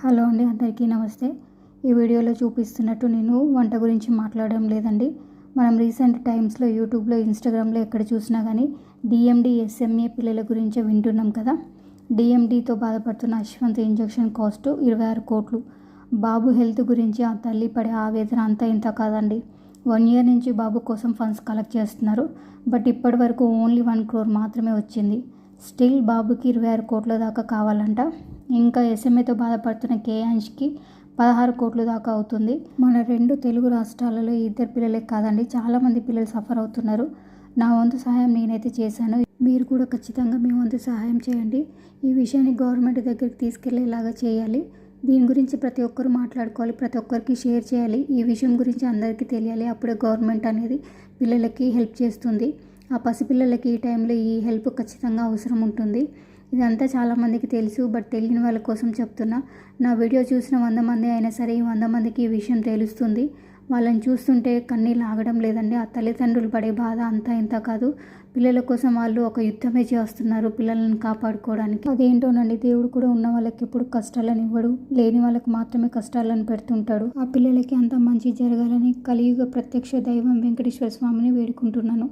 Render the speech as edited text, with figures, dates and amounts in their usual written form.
Hello అండి, అందరికీ నమస్తే. ఈ వీడియోలో చూపిస్తున్నట్టు నేను వంట గురించి మాట్లాడడం లేదండి. మనం రీసెంట్ టైమ్స్లో యూట్యూబ్లో, ఇన్స్టాగ్రామ్లో ఎక్కడ చూసినా కానీ డిఎండి ఎస్ఎంఏ పిల్లల గురించే వింటున్నాం కదా. డిఎండితో బాధపడుతున్న అశ్వంత్ ఇంజెక్షన్ కాస్ట్ 26 కోట్లు. బాబు హెల్త్ గురించి ఆ తల్లి పడే ఆవేదన అంతా ఇంత కాదండి. 1 year నుంచి బాబు కోసం ఫండ్స్ కలెక్ట్ చేస్తున్నారు. బట్ ఇప్పటి వరకు ఓన్లీ 1 crore మాత్రమే వచ్చింది. స్టిల్ బాబుకి 26 కోట్ల దాకా కావాలంట. ఇంకా ఎస్ఎంఏతో బాధపడుతున్న కేయాన్ష్కి 16 కోట్ల దాకా అవుతుంది. మన 2 తెలుగు రాష్ట్రాలలో ఇద్దరు పిల్లలే కాదండి, చాలామంది పిల్లలు సఫర్ అవుతున్నారు. నా వంతు సహాయం నేనైతే చేశాను. మీరు కూడా ఖచ్చితంగా మీ వంతు సహాయం చేయండి. ఈ విషయాన్ని గవర్నమెంట్ దగ్గరికి తీసుకెళ్లేలాగా చేయాలి. దీని గురించి ప్రతి ఒక్కరు మాట్లాడుకోవాలి, ప్రతి ఒక్కరికి షేర్ చేయాలి. ఈ విషయం గురించి అందరికీ తెలియాలి. అప్పుడే గవర్నమెంట్ అనేది పిల్లలకి హెల్ప్ చేస్తుంది. ఆ పసిపిల్లలకి ఈ టైంలో ఈ హెల్ప్ ఖచ్చితంగా అవసరం ఉంటుంది. ఇదంతా చాలామందికి తెలుసు, బట్ తెలియని వాళ్ళ కోసం చెప్తున్నా. నా వీడియో చూసిన 100 మంది అయినా సరే ఈ 100 మందికి ఈ విషయం తెలుస్తుంది. వాళ్ళని చూస్తుంటే కన్నీళ్ళు ఆగడం లేదండి. ఆ తల్లిదండ్రులు పడే బాధ అంతా ఇంత కాదు. పిల్లల కోసం వాళ్ళు ఒక యుద్ధమే చేస్తున్నారు పిల్లలను కాపాడుకోవడానికి. అదేంటోనండి, దేవుడు కూడా ఉన్న వాళ్ళకి ఎప్పుడు కష్టాలను ఇవ్వడు, లేని వాళ్ళకి మాత్రమే కష్టాలను పెడుతుంటాడు. ఆ పిల్లలకి అంత మంచి జరగాలని కలియుగ ప్రత్యక్ష దైవం వెంకటేశ్వర స్వామిని వేడుకుంటున్నాను.